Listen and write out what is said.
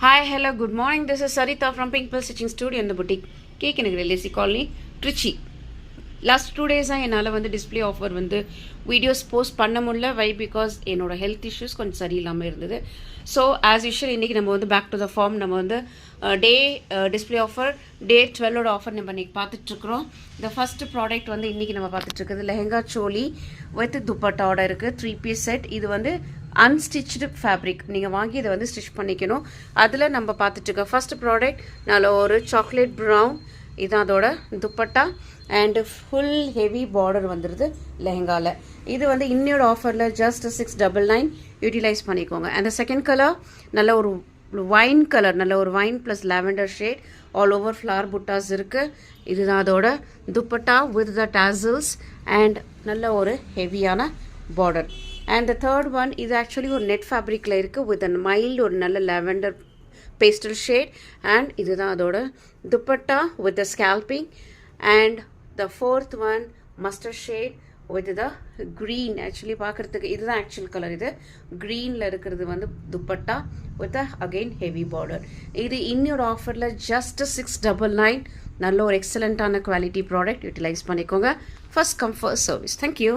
Hi, hello, good morning. This is Sarita from Pink Pearl Stitching Studio in the boutique. Cake in Lazy Colony, Trichy. Last 2 டேஸாக என்னால் வந்து display offer வந்து videos post பண்ண முடியல. Why because என்னோடய health issues கொஞ்சம் சரியில்லாமல் இருந்தது. ஸோ ஆஸ் யூஷுவல் இன்றைக்கி நம்ம வந்து பேக் டு த ஃபார்ம் நம்ம வந்து டே டிஸ்பிளே ஆஃபர் டே 12ஓட ஆஃபர் நம்ம இன்றைக்கி பார்த்துட்ருக்குறோம். இந்த ஃபஸ்ட்டு ப்ராடக்ட் வந்து இன்றைக்கி நம்ம பார்த்துட்ருக்குது லெஹெங்கா சோலி வித் துப்பட்டாவோட இருக்குது 3 பீஸ் செட். இது வந்து அன்ஸ்டிச்டு ஃபேப்ரிக். நீங்கள் வாங்கி இதை வந்து ஸ்டிச் பண்ணிக்கணும். அதில் நம்ம பார்த்துட்ருக்க ஃபஸ்ட் ப்ராடக்ட் நல்ல ஒரு சாக்லேட் ப்ரௌன், இதுதான் அதோட dupatta and full heavy border வந்துடுது லெஹங்காவில். இது வந்து இன்னோட ஆஃபரில் ஜஸ்ட் 699 யூட்டிலைஸ் பண்ணிக்கோங்க. அந்த செகண்ட் கலர் நல்ல ஒரு வைன் கலர், நல்ல ஒரு wine plus lavender shade, all over flower புட்டாஸ் இருக்குது. இதுதான் அதோட dupatta with the tassels and நல்ல ஒரு ஹெவியான border. And the third one இது ஆக்சுவலி ஒரு நெட் ஃபேப்ரிக்கில் இருக்குது வித் அண்ட் மைல்டு ஒரு நல்ல லாவெண்டர் பேஸ்டல் ஷேட் அண்ட் இதுதான் அதோட dupatta with the scalping. And the fourth one mustard shade with the green. Actually பார்க்குறதுக்கு இதுதான் ஆக்சுவல் கலர். இது க்ரீனில் இருக்கிறது வந்து dupatta with again heavy border. இது இன்னொரு ஆஃபரில் ஜஸ்ட் 699. நல்ல ஒரு எக்ஸலண்ட்டான குவாலிட்டி ப்ராடக்ட் யூட்டிலைஸ் பண்ணிக்கோங்க. First come first service. Thank you.